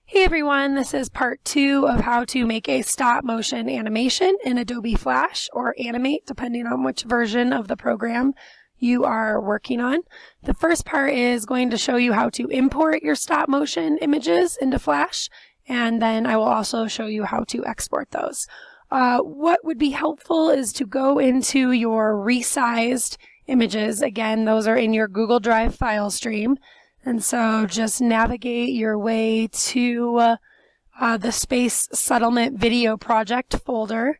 Hey everyone, this is part 2 of how to make a stop motion animation in Adobe Flash or Animate, depending on which version of the program you are working on. The first part is going to show you how to import your stop motion images into Flash, and then I will also show you how to export those. What would be helpful is to go into your resized images. Again, those are in your Google Drive file stream. And so just navigate your way to the Space Settlement Video Project folder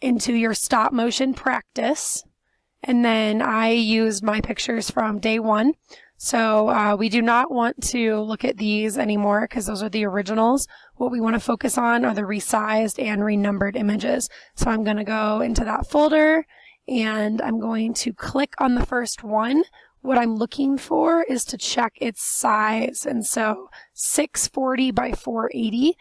into your stop motion practice. And then I used my pictures from day 1. So we do not want to look at these anymore because those are the originals. What we want to focus on are the resized and renumbered images. So I'm going to go into that folder and I'm going to click on the first one. What I'm looking for is to check its size, and so 640 by 480,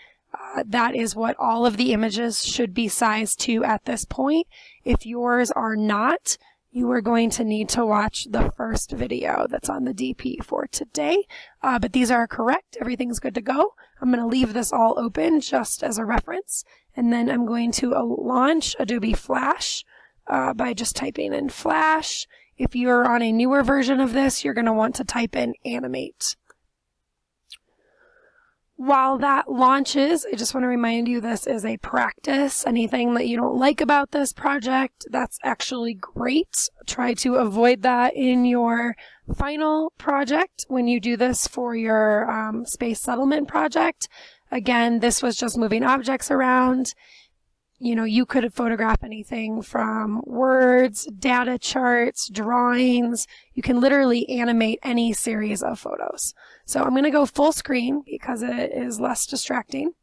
that is what all of the images should be sized to at this point. If yours are not, you are going to need to watch the first video that's on the DP for today, but these are correct. Everything's good to go. I'm going to leave this all open just as a reference, and then I'm going to launch Adobe Flash by just typing in Flash. If you're on a newer version of this, you're going to want to type in Animate. While that launches, I just want to remind you this is a practice. Anything that you don't like about this project, that's actually great. Try to avoid that in your final project when you do this for your space settlement project. Again, this was just moving objects around. You know, you could photograph anything from words, data charts, drawings. You can literally animate any series of photos. So I'm going to go full screen because it is less distracting.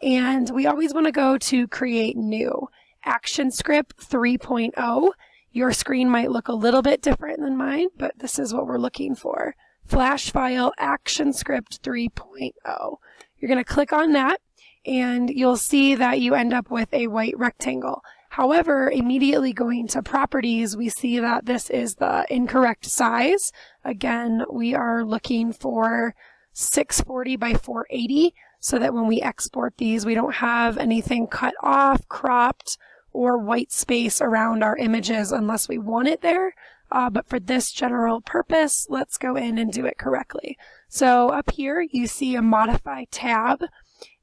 And we always want to go to Create New. ActionScript 3.0. Your screen might look a little bit different than mine, but this is what we're looking for. Flash file ActionScript 3.0. You're going to click on that, and you'll see that you end up with a white rectangle. However, immediately going to properties, we see that this is the incorrect size. Again, we are looking for 640 by 480 so that when we export these, we don't have anything cut off, cropped, or white space around our images unless we want it there. But for this general purpose, let's go in and do it correctly. So up here, you see a Modify tab.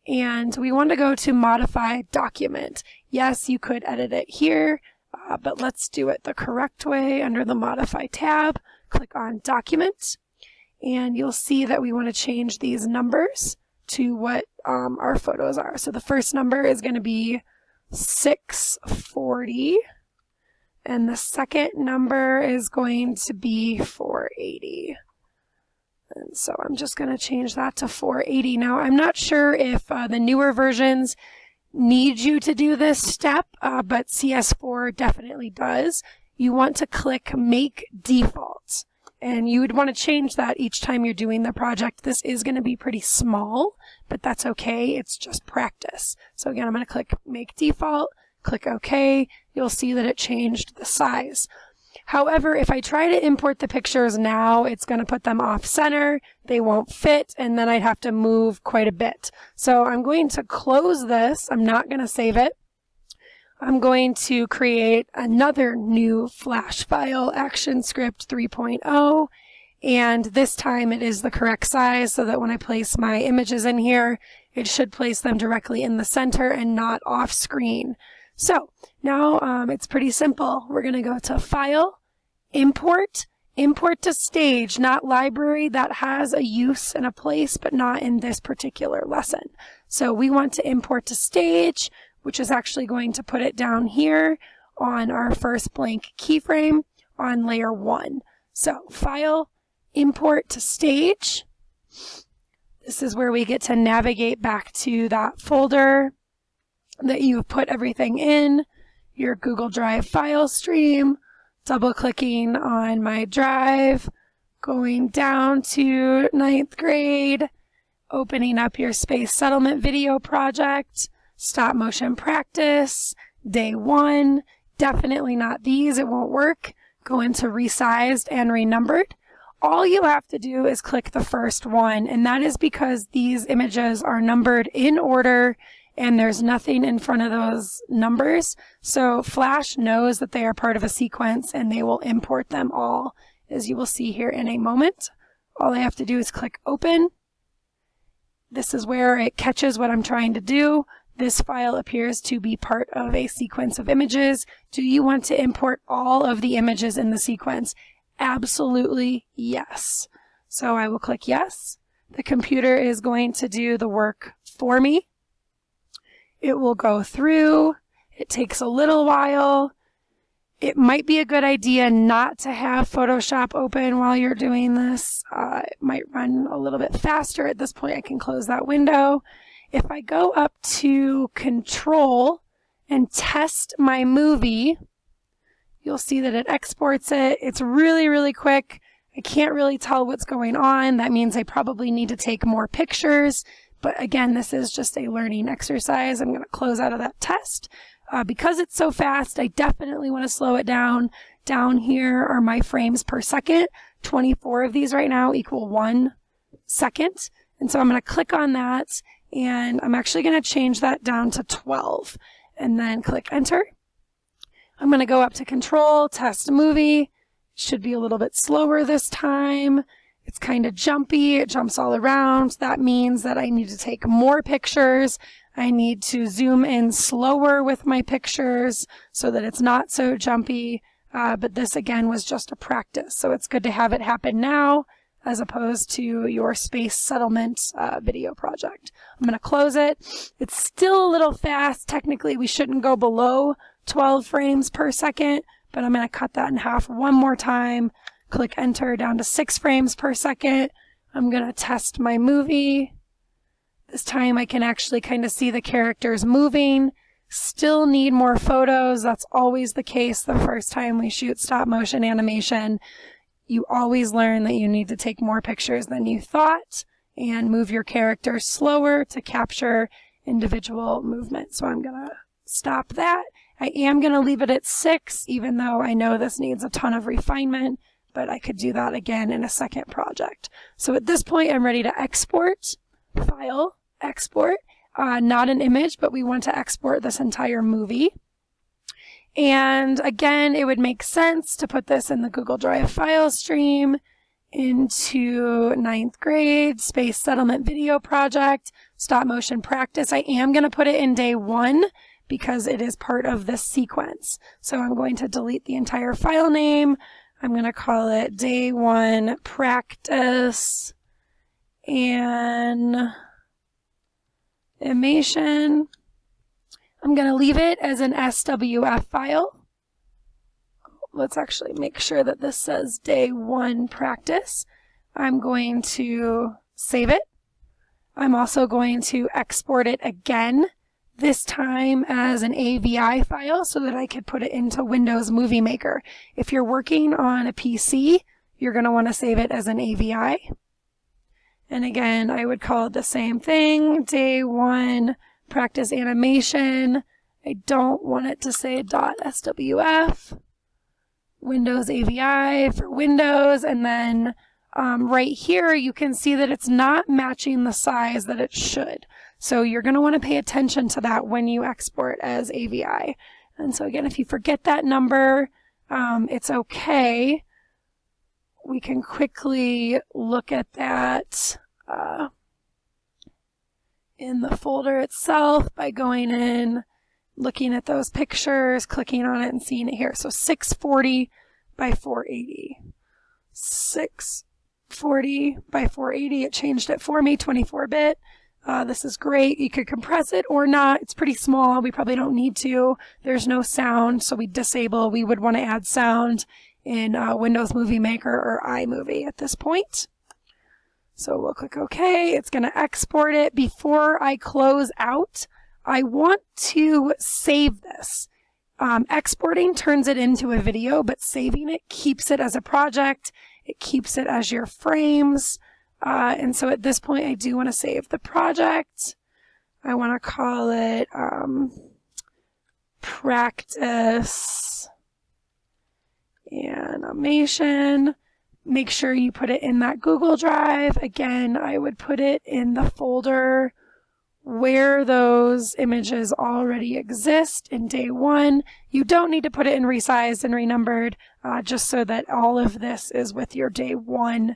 And we want to go to Modify Document. Yes, you could edit it here, but let's do it the correct way under the Modify tab. Click on Document, and you'll see that we want to change these numbers to what our photos are. So the first number is going to be 640, and the second number is going to be 480. And so I'm just going to change that to 480. Now, I'm not sure if the newer versions need you to do this step, but CS4 definitely does. You want to click Make Default, and you would want to change that each time you're doing the project. This is going to be pretty small, but that's okay. It's just practice. So again, I'm going to click Make Default, click OK. You'll see that it changed the size. However, if I try to import the pictures now, it's going to put them off center, they won't fit, and then I'd have to move quite a bit. So I'm going to close this. I'm not going to save it. I'm going to create another new Flash file, ActionScript 3.0, and this time it is the correct size so that when I place my images in here, it should place them directly in the center and not off screen. So now it's pretty simple. We're going to go to File, Import, Import to Stage, not Library. That has a use and a place, but not in this particular lesson. So we want to import to Stage, which is actually going to put it down here on our first blank keyframe on layer 1. So File, Import to Stage. This is where we get to navigate back to that folder that you've put everything in, your Google Drive file stream, double-clicking on my drive, going down to 9th grade, opening up your Space Settlement Video Project, Stop Motion Practice, Day 1, definitely not these, it won't work. Go into Resized and Renumbered. all you have to do is click the first one, and that is because these images are numbered in order and there's nothing in front of those numbers. So Flash knows that they are part of a sequence and they will import them all, as you will see here in a moment. All I have to do is click open. This is where it catches what I'm trying to do. This file appears to be part of a sequence of images. Do you want to import all of the images in the sequence? Absolutely yes. So I will click yes. The computer is going to do the work for me. It will go through. It takes a little while. It might be a good idea not to have Photoshop open while you're doing this. It might run a little bit faster. At this point, I can close that window. If I go up to Control and test my movie, you'll see that it exports it. It's really, really quick. I can't really tell what's going on. That means I probably need to take more pictures. But again, this is just a learning exercise. I'm going to close out of that test. Because it's so fast, I definitely want to slow it down. Down here are my frames per second. 24 of these right now equal 1 second. And so I'm going to click on that, and I'm actually going to change that down to 12 and then click enter. I'm going to go up to Control, test movie. Should be a little bit slower this time. It's kind of jumpy. It jumps all around. That means that I need to take more pictures. I need to zoom in slower with my pictures so that it's not so jumpy. But this, again, was just a practice. So it's good to have it happen now as opposed to your space settlement video project. I'm going to close it. It's still a little fast. Technically, we shouldn't go below 12 frames per second, but I'm going to cut that in half one more time. Click enter down to 6 frames per second. I'm going to test my movie. This time I can actually kind of see the characters moving. Still need more photos. That's always the case the first time we shoot stop motion animation. You always learn that you need to take more pictures than you thought and move your character slower to capture individual movement. So I'm going to stop that. I am going to leave it at 6, even though I know this needs a ton of refinement, but I could do that again in a second project. So at this point, I'm ready to export. File, export, not an image, but we want to export this entire movie. And again, it would make sense to put this in the Google Drive file stream into 9th grade space settlement video project, stop motion practice. I am going to put it in day 1 because it is part of this sequence. So I'm going to delete the entire file name. I'm going to call it day 1 practice and animation. I'm going to leave it as an SWF file. Let's actually make sure that this says day 1 practice. I'm going to save it. I'm also going to export it again, this time as an AVI file so that I could put it into Windows Movie Maker. If you're working on a PC, you're going to want to save it as an AVI. And again, I would call it the same thing, day 1 practice animation. I don't want it to say .swf. Windows AVI for Windows, and then right here you can see that it's not matching the size that it should. So you're going to want to pay attention to that when you export as AVI. And so again, if you forget that number, it's okay. We can quickly look at that in the folder itself by going in, looking at those pictures, clicking on it and seeing it here. So 640 by 480. 640 by 480. It changed it for me, 24-bit. This is great. You could compress it or not. It's pretty small. We probably don't need to. There's no sound, so we disable. We would want to add sound in Windows Movie Maker or iMovie at this point. So we'll click OK. It's going to export it. Before I close out, I want to save this. Exporting turns it into a video, but saving it keeps it as a project. It keeps it as your frames. And so at this point, I do want to save the project. I want to call it practice animation. make sure you put it in that Google Drive. Again, I would put it in the folder where those images already exist in day 1. You don't need to put it in resized and renumbered, just so that all of this is with your day 1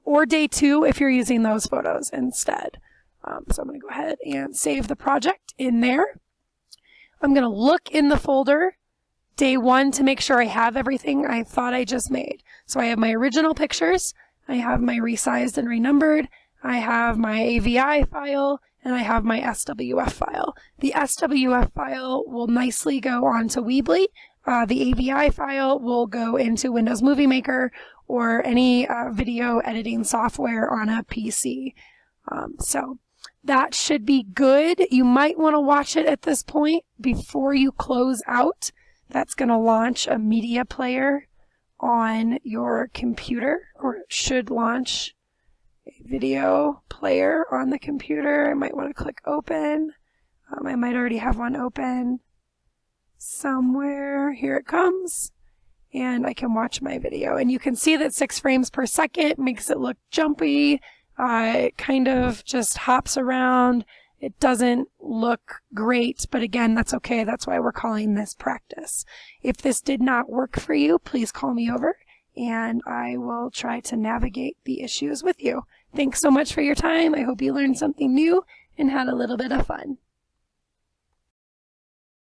or day 2 if you're using those photos instead. So I'm going to go ahead and save the project in there. I'm going to look in the folder day 1 to make sure I have everything I thought I just made. So I have my original pictures, I have my resized and renumbered, I have my AVI file, and I have my SWF file. The SWF file will nicely go onto Weebly. The AVI file will go into Windows Movie Maker or any video editing software on a PC. So that should be good. You might want to watch it at this point before you close out. That's going to launch a media player on your computer, or it should launch a video player on the computer. I might want to click open. I might already have one open somewhere. Here it comes. And I can watch my video. And you can see that 6 frames per second makes it look jumpy. It kind of just hops around. It doesn't look great, but again, that's okay. That's why we're calling this practice. If this did not work for you, please call me over and I will try to navigate the issues with you. Thanks so much for your time. I hope you learned something new and had a little bit of fun.